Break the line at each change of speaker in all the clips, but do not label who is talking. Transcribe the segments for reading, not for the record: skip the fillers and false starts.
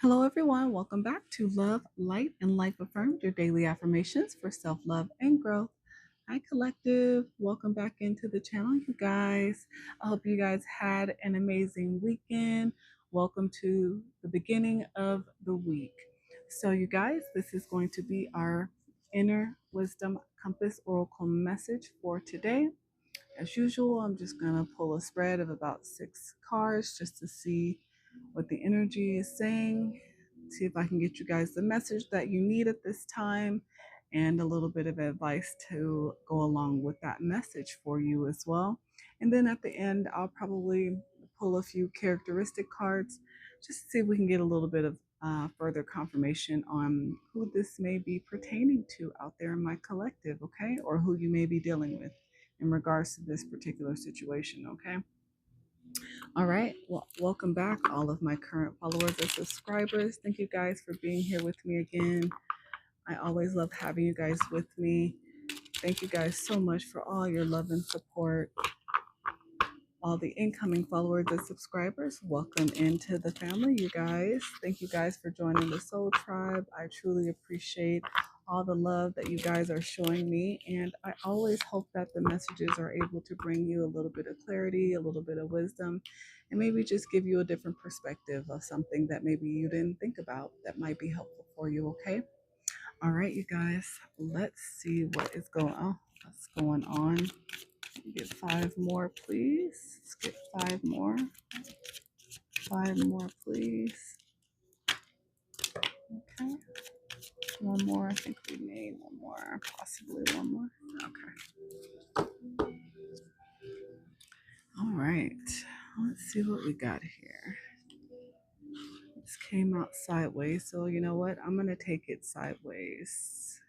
Hello, everyone. Welcome back to Love, Light, and Life Affirmed, your daily affirmations for self love and growth. Hi, Collective. Welcome back into the channel, you guys. I hope you guys had an amazing weekend. Welcome to the beginning of the week. So, you guys, this is going to be our inner wisdom compass oracle message for today. As usual, I'm just going to pull a spread of about 6 cards just to see what the energy is saying. See if I can get you guys the message that you need at this time and a little bit of advice to go along with that message for you as well. And then at the end, I'll probably pull a few characteristic cards just to see if we can get a little bit of further confirmation on who this may be pertaining to out there in my collective, okay? Or who you may be dealing with in regards to this particular situation, okay? All right. Well, welcome back, all of my current followers and subscribers. Thank you guys for being here with me again. I always love having you guys with me. Thank you guys so much for all your love and support. All the incoming followers and subscribers, welcome into the family, you guys. Thank you guys for joining the Soul Tribe. I truly appreciate all the love that you guys are showing me. And I always hope that the messages are able to bring you a little bit of clarity, a little bit of wisdom, and maybe just give you a different perspective of something that maybe you didn't think about that might be helpful for you, okay? All right, you guys, let's see what is going on. What's going on? Get 5 more, please. Let's get 5 more. 5 more, please. Okay. One more. I think we made one more. Possibly one more. Okay. All right. Let's see what we got here. This came out sideways, so you know what? I'm going to take it sideways.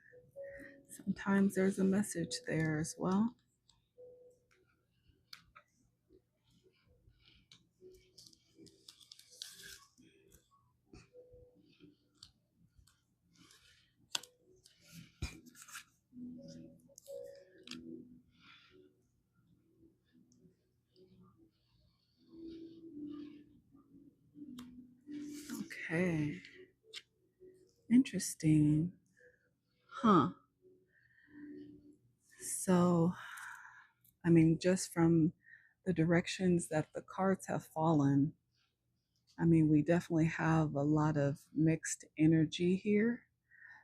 Sometimes there's a message there as well. Okay. Interesting. Huh. So, I mean, just from the directions that the cards have fallen, I mean, we definitely have a lot of mixed energy here.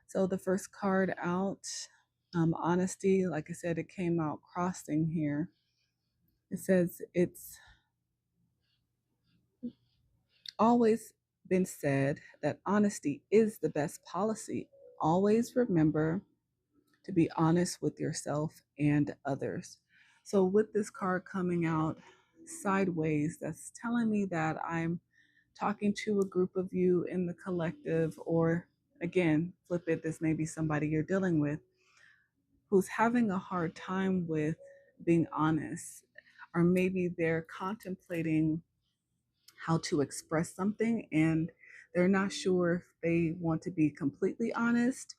So the first card out, honesty, like I said, it came out crossing here. It says it's always been said that honesty is the best policy. Always remember to be honest with yourself and others. So with this card coming out sideways, that's telling me that I'm talking to a group of you in the collective, or again, flip it, this may be somebody you're dealing with who's having a hard time with being honest, or maybe they're contemplating how to express something and they're not sure if they want to be completely honest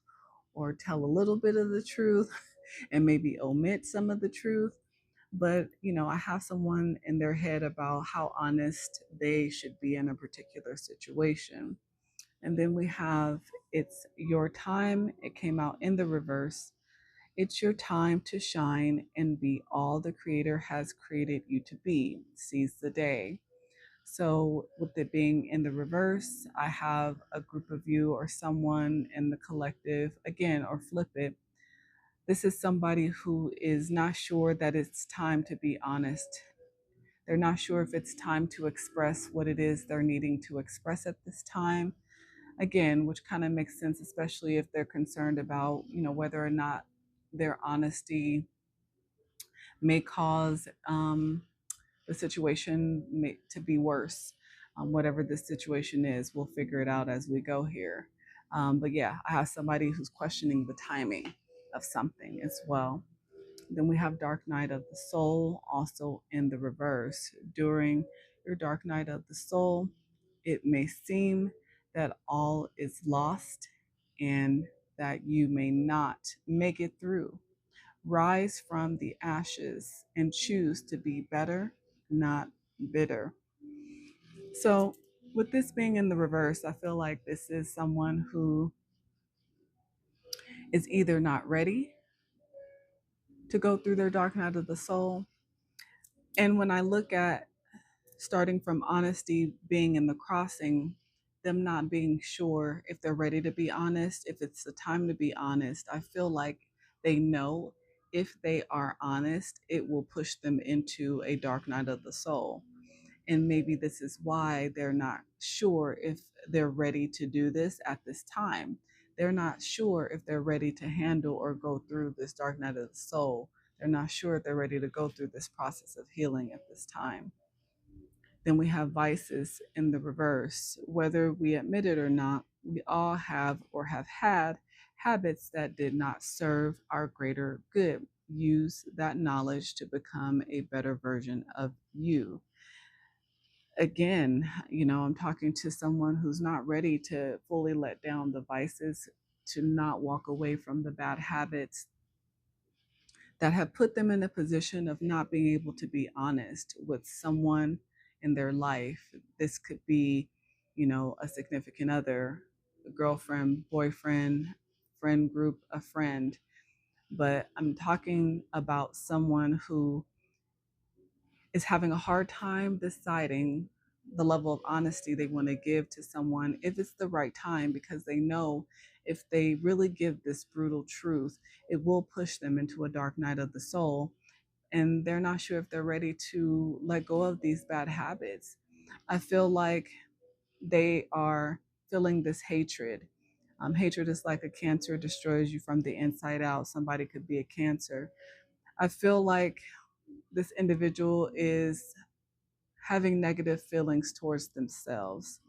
or tell a little bit of the truth and maybe omit some of the truth. But I have someone in their head about how honest they should be in a particular situation. And then we have it's your time. It came out in the reverse. It's your time to shine and be all the Creator has created you to be. Seize the day. So, with it being in the reverse, I have a group of you or someone in the collective, again, or flip it. This is somebody who is not sure that it's time to be honest. They're not sure if it's time to express what it is they're needing to express at this time. Again, which kind of makes sense, especially if they're concerned about, whether or not their honesty may cause the situation to be worse. Whatever this situation is, we'll figure it out as we go here. But yeah, I have somebody who's questioning the timing of something as well. Then we have Dark Night of the Soul, also in the reverse. During your Dark Night of the Soul, it may seem that all is lost and that you may not make it through. Rise from the ashes and choose to be better, not bitter. So, With this being in the reverse, I feel like this is someone who is either not ready to go through their dark night of the soul. And when I look at starting from honesty being in the crossing, them not being sure if they're ready to be honest, if it's the time to be honest, I feel like they know if they are honest, it will push them into a dark night of the soul. And maybe this is why they're not sure if they're ready to do this at this time. They're not sure if they're ready to handle or go through this dark night of the soul. They're not sure if they're ready to go through this process of healing at this time. Then we have vices in the reverse. Whether we admit it or not, we all have or have had habits that did not serve our greater good. Use that knowledge to become a better version of you. Again, I'm talking to someone who's not ready to fully let down the vices, to not walk away from the bad habits that have put them in a position of not being able to be honest with someone in their life. This could be, a significant other, a girlfriend, boyfriend, friend group, a friend. But I'm talking about someone who is having a hard time deciding the level of honesty they want to give to someone if it's the right time, because they know if they really give this brutal truth, it will push them into a dark night of the soul. And they're not sure if they're ready to let go of these bad habits. I feel like they are feeling this hatred. Hatred is like a cancer, destroys you from the inside out. Somebody could be a cancer. I feel like this individual is having negative feelings towards themselves,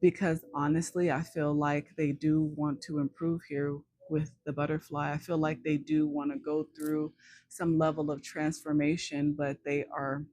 because honestly, I feel like they do want to improve here with the butterfly. I feel like they do want to go through some level of transformation, but they are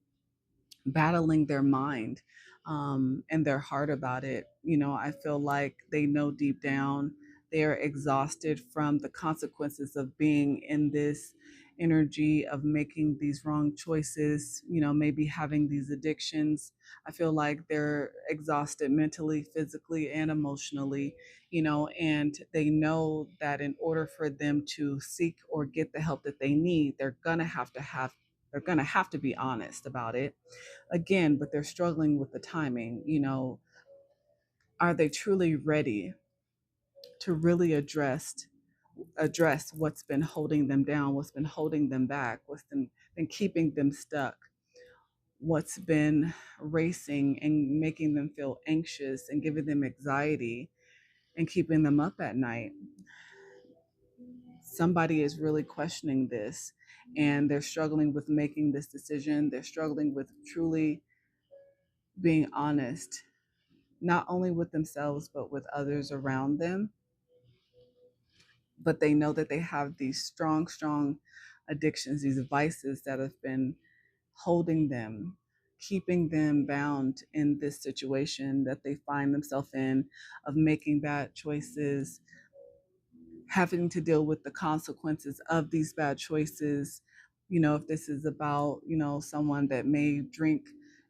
battling their mind, and their heart about it. I feel like they know deep down they're exhausted from the consequences of being in this energy of making these wrong choices, maybe having these addictions. I feel like they're exhausted mentally, physically, and emotionally, and they know that in order for them to seek or get the help that they need, they're going to have to be honest about it again, but they're struggling with the timing. Are they truly ready to really address what's been holding them down, what's been holding them back, what's been keeping them stuck, what's been racing and making them feel anxious and giving them anxiety and keeping them up at night? Somebody is really questioning this, and they're struggling with making this decision. They're struggling with truly being honest, not only with themselves, but with others around them. But they know that they have these strong, strong addictions, these vices that have been holding them, keeping them bound in this situation that they find themselves in, of making bad choices, having to deal with the consequences of these bad choices. If this is about, someone that may drink,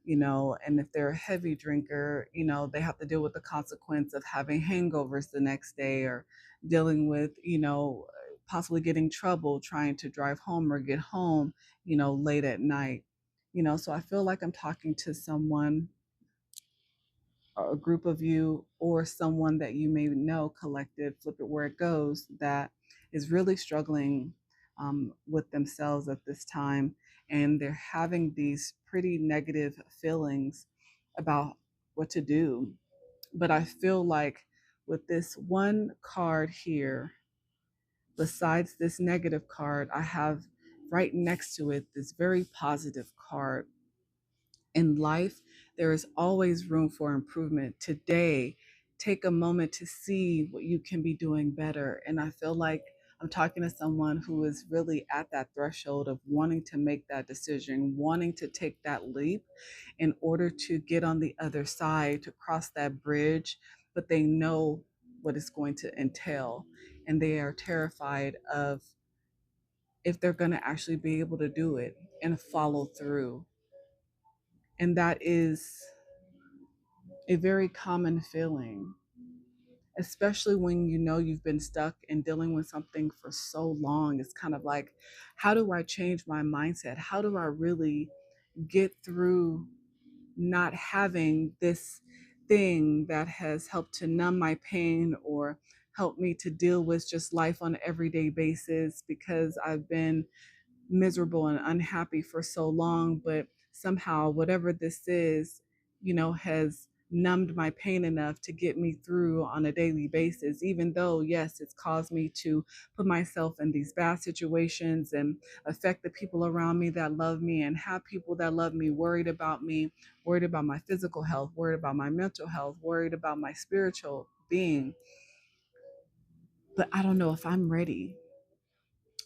and if they're a heavy drinker, they have to deal with the consequence of having hangovers the next day, or dealing with, possibly getting trouble trying to drive home or get home, late at night. So I feel like I'm talking to someone, a group of you, or someone that you may know, collective, flip it where it goes, that is really struggling with themselves at this time. And they're having these pretty negative feelings about what to do. But I feel like with this one card here, besides this negative card, I have right next to it this very positive card. In life, there is always room for improvement. Today, take a moment to see what you can be doing better. And I feel like I'm talking to someone who is really at that threshold of wanting to make that decision, wanting to take that leap in order to get on the other side, to cross that bridge, but they know what it's going to entail. And they are terrified of if they're going to actually be able to do it and follow through. And that is a very common feeling, especially when you know you've been stuck and dealing with something for so long. It's kind of like, how do I change my mindset? How do I really get through not having this thing that has helped to numb my pain or help me to deal with just life on an everyday basis, because I've been miserable and unhappy for so long, but somehow whatever this is, has numbed my pain enough to get me through on a daily basis, even though, yes, it's caused me to put myself in these bad situations and affect the people around me that love me, and have people that love me worried about my physical health, worried about my mental health, worried about my spiritual being. But I don't know if I'm ready.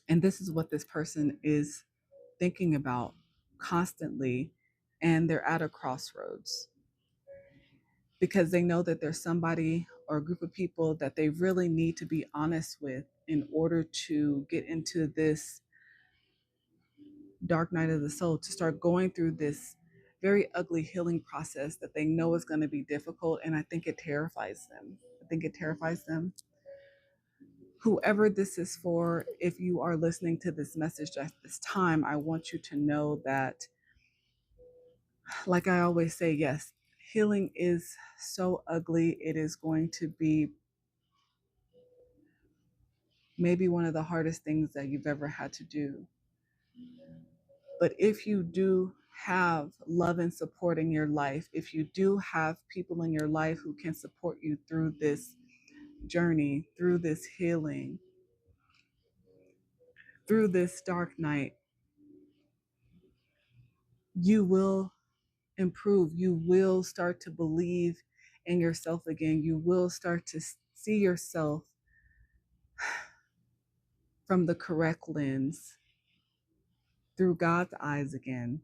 And this is what this person is thinking about constantly, and they're at a crossroads because they know that there's somebody or a group of people that they really need to be honest with in order to get into this dark night of the soul, to start going through this very ugly healing process that they know is going to be difficult. And I think it terrifies them. Whoever this is for, if you are listening to this message at this time, I want you to know that, like I always say, yes, healing is so ugly. It is going to be maybe one of the hardest things that you've ever had to do. But if you do have love and support in your life, if you do have people in your life who can support you through this journey, through this healing, through this dark night, you will improve. You will start to believe in yourself again. You will start to see yourself from the correct lens, through God's eyes again.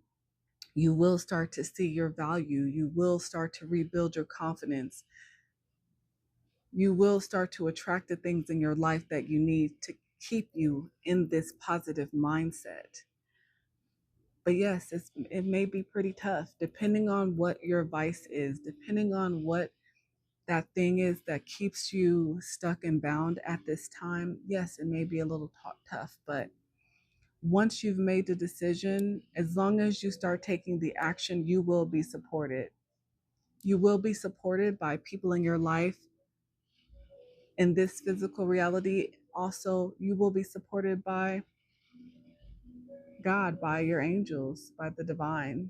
You will start to see your value. You will start to rebuild your confidence. You will start to attract the things in your life that you need to keep you in this positive mindset. But yes, it may be pretty tough depending on what your vice is, depending on what that thing is that keeps you stuck and bound at this time. Yes, it may be a little tough, but once you've made the decision, as long as you start taking the action, you will be supported. You will be supported by people in your life in this physical reality. Also, you will be supported by God, by your angels, by the divine.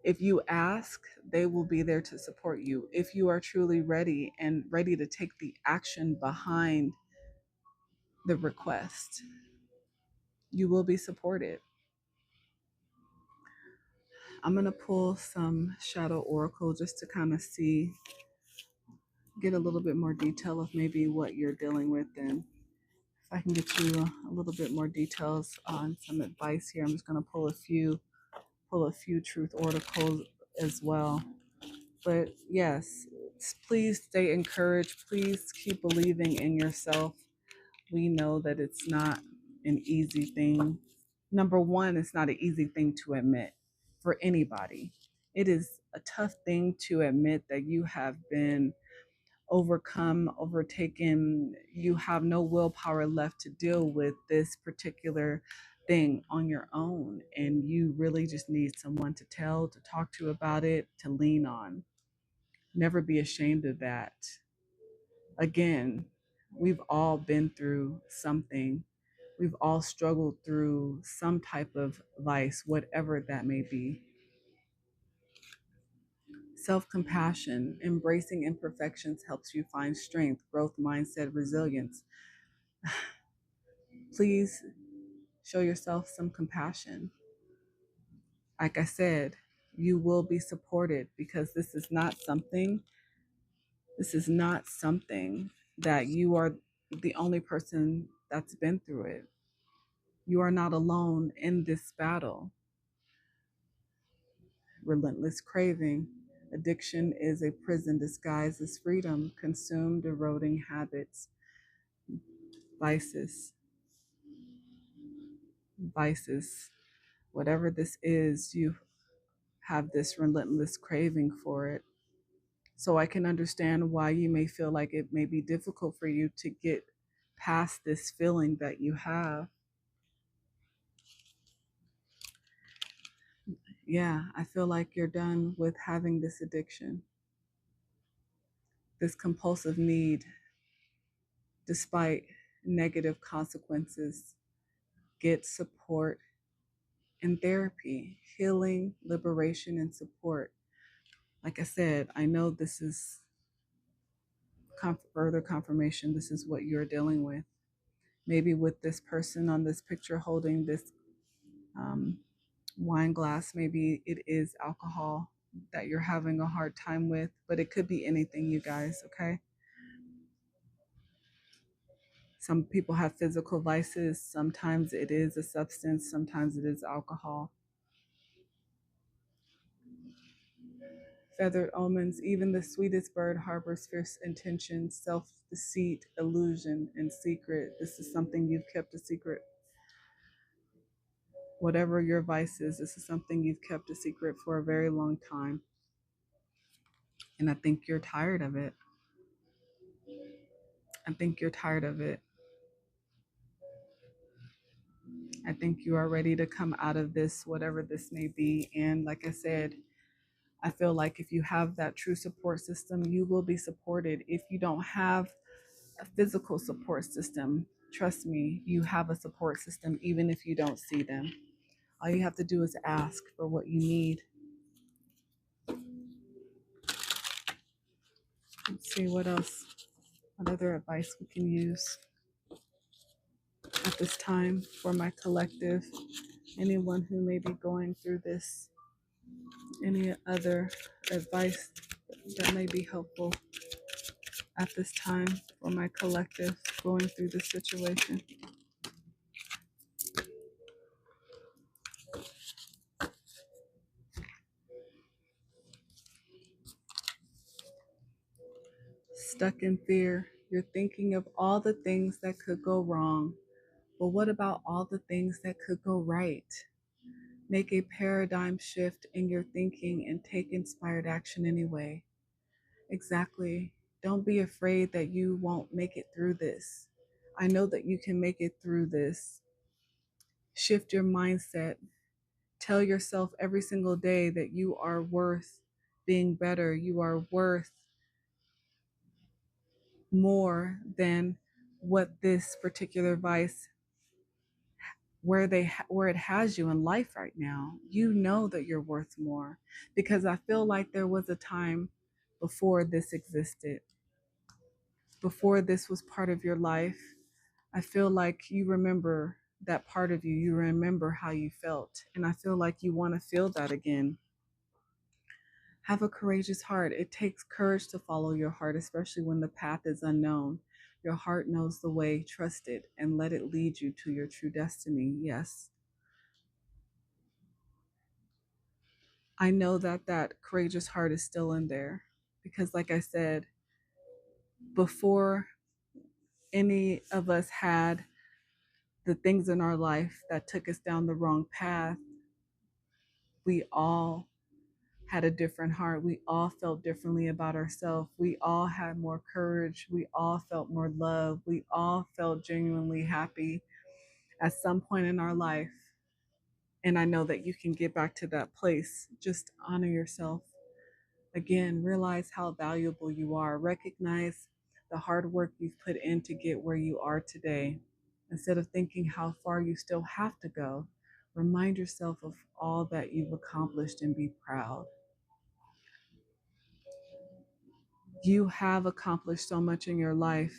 If you ask, they will be there to support you. If you are truly ready and ready to take the action behind the request, you will be supported. I'm going to pull some shadow oracle just to kind of get a little bit more detail of maybe what you're dealing with. And if I can get you a little bit more details on some advice here, I'm just going to pull a few truth oracles as well. But yes, please stay encouraged. Please keep believing in yourself. We know that it's not an easy thing. Number one, it's not an easy thing to admit for anybody. It is a tough thing to admit that you have been overcome, overtaken. You have no willpower left to deal with this particular thing on your own. And you really just need someone to talk to about it, to lean on. Never be ashamed of that. Again, we've all been through something. We've all struggled through some type of vice, whatever that may be. Self-compassion, embracing imperfections helps you find strength, growth, mindset, resilience. Please show yourself some compassion. Like I said, you will be supported, because this is not something that you are the only person that's been through it. You are not alone in this battle. Relentless craving. Addiction is a prison disguised as freedom, consumed, eroding habits, vices, vices. Whatever this is, you have this relentless craving for it. So I can understand why you may feel like it may be difficult for you to get past this feeling that you have. Yeah, I feel like you're done with having this addiction, this compulsive need, despite negative consequences. Get support and therapy, healing, liberation, and support. Like I said, I know this is further confirmation. This is what you're dealing with. Maybe with this person on this picture holding this um, wine glass, maybe it is alcohol that you're having a hard time with, but it could be anything, you guys, okay? Some people have physical vices. Sometimes it is a substance, sometimes it is alcohol. Feathered omens, even the sweetest bird harbors fierce intentions, self deceit, illusion, and secret. This is something you've kept a secret. Whatever your vice is, this is something you've kept a secret for a very long time. And I think you're tired of it. I think you're tired of it. I think you are ready to come out of this, whatever this may be. And like I said, I feel like if you have that true support system, you will be supported. If you don't have a physical support system, trust me, you have a support system, even if you don't see them. All you have to do is ask for what you need. Let's see what else, what other advice we can use at this time for my collective. Anyone who may be going through this, any other advice that may be helpful at this time for my collective going through this situation. Stuck in fear, you're thinking of all the things that could go wrong, but what about all the things that could go right? Make a paradigm shift in your thinking and take inspired action anyway. Exactly. Don't be afraid that you won't make it through this. I know that you can make it through this. Shift your mindset. Tell yourself every single day that you are worth being better. You are worth more than what this particular vice where it has you in life right now. You know that you're worth more, because I feel like there was a time before this existed, before this was part of your life. I feel like you remember that part of you. You remember how you felt, and I feel like you want to feel that again. Have a courageous heart. It takes courage to follow your heart, especially when the path is unknown. Your heart knows the way. Trust it and let it lead you to your true destiny. Yes. I know that that courageous heart is still in there because, like I said, before any of us had the things in our life that took us down the wrong path, we all had a different heart. We all felt differently about ourselves. We all had more courage. We all felt more love. We all felt genuinely happy at some point in our life. And I know that you can get back to that place. Just honor yourself. Again, realize how valuable you are. Recognize the hard work you've put in to get where you are today. Instead of thinking how far you still have to go, remind yourself of all that you've accomplished and be proud. You have accomplished so much in your life.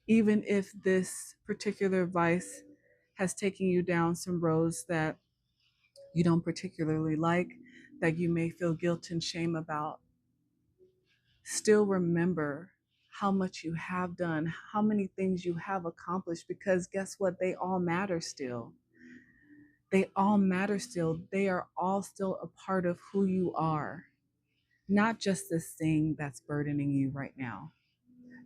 Even if this particular vice has taken you down some roads that you don't particularly like, that you may feel guilt and shame about, still remember how much you have done, how many things you have accomplished, because guess what? They all matter still. They all matter still. They are all still a part of who you are, not just this thing that's burdening you right now.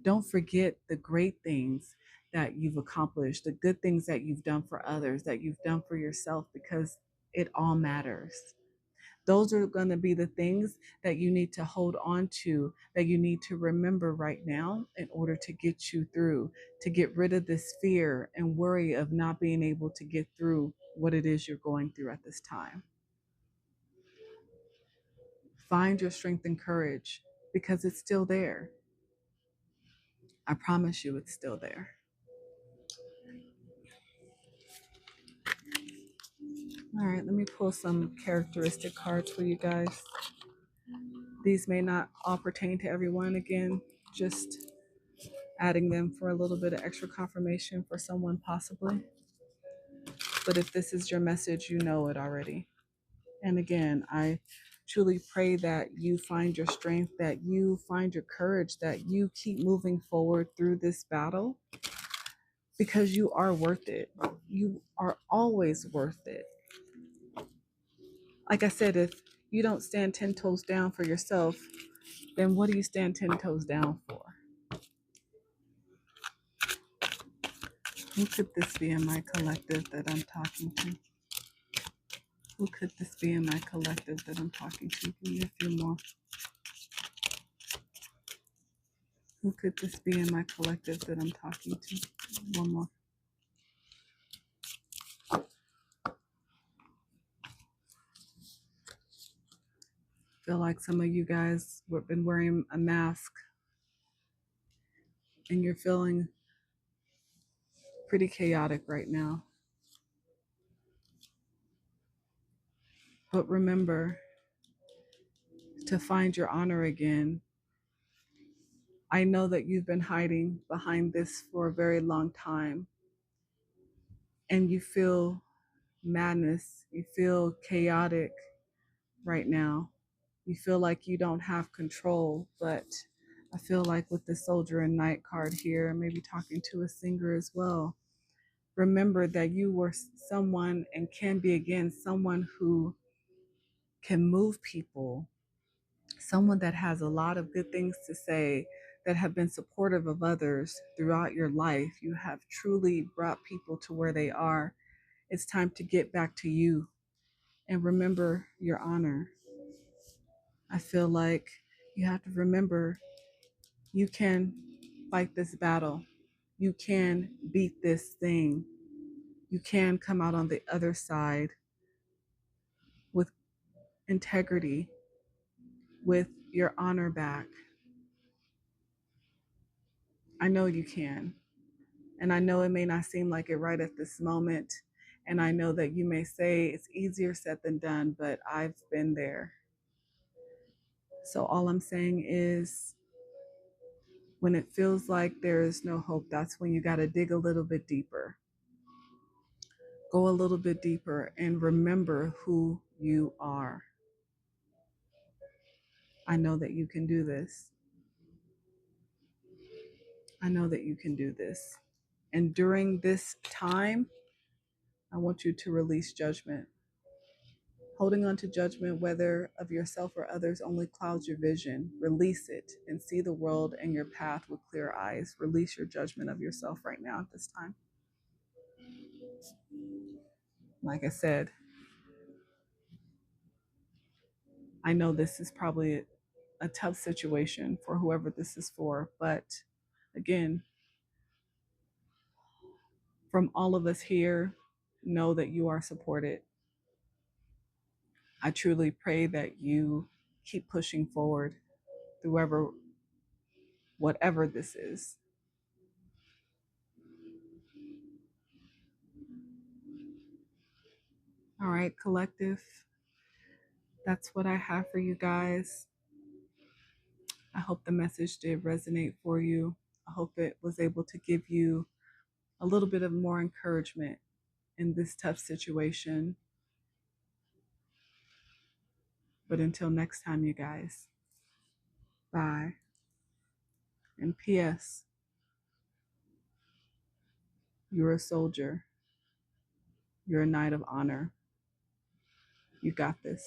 Don't forget the great things that you've accomplished, the good things that you've done for others, that you've done for yourself, because it all matters. Those are going to be the things that you need to hold on to, that you need to remember right now in order to get you through, to get rid of this fear and worry of not being able to get through what it is you're going through at this time. Find your strength and courage because it's still there. I promise you, it's still there. All right, let me pull some characteristic cards for you guys. These may not all pertain to everyone. Again, just adding them for a little bit of extra confirmation for someone possibly. But if this is your message, you know it already. And again, I truly pray that you find your strength, that you find your courage, that you keep moving forward through this battle because you are worth it. You are always worth it. Like I said, if you don't stand 10 toes down for yourself, then what do you stand 10 toes down for? Who could this be in my collective that I'm talking to? Who could this be in my collective that I'm talking to? Give me a few more. Who could this be in my collective that I'm talking to? One more. Feel like some of you guys have been wearing a mask and you're feeling pretty chaotic right now. But remember to find your honor again. I know that you've been hiding behind this for a very long time and you feel madness, you feel chaotic right now. You feel like you don't have control, but I feel like with the Soldier and Knight card here, maybe talking to a singer as well, remember that you were someone and can be again someone who can move people, someone that has a lot of good things to say, that have been supportive of others throughout your life. You have truly brought people to where they are. It's time to get back to you and remember your honor. I feel like you have to remember you can fight this battle. You can beat this thing. You can come out on the other side with integrity, with your honor back. I know you can. And I know it may not seem like it right at this moment. And I know that you may say it's easier said than done, but I've been there. So all I'm saying is when it feels like there is no hope, that's when you got to dig a little bit deeper. Go a little bit deeper and remember who you are. I know that you can do this. I know that you can do this. And during this time, I want you to release judgment. Holding on to judgment, whether of yourself or others, only clouds your vision. Release it and see the world and your path with clear eyes. Release your judgment of yourself right now at this time. Like I said, I know this is probably a tough situation for whoever this is for, but again, from all of us here, know that you are supported. I truly pray that you keep pushing forward through whatever this is. All right, collective, that's what I have for you guys. I hope the message did resonate for you. I hope it was able to give you a little bit of more encouragement in this tough situation. But until next time, you guys, bye. And P.S., you're a soldier. You're a knight of honor. You got this.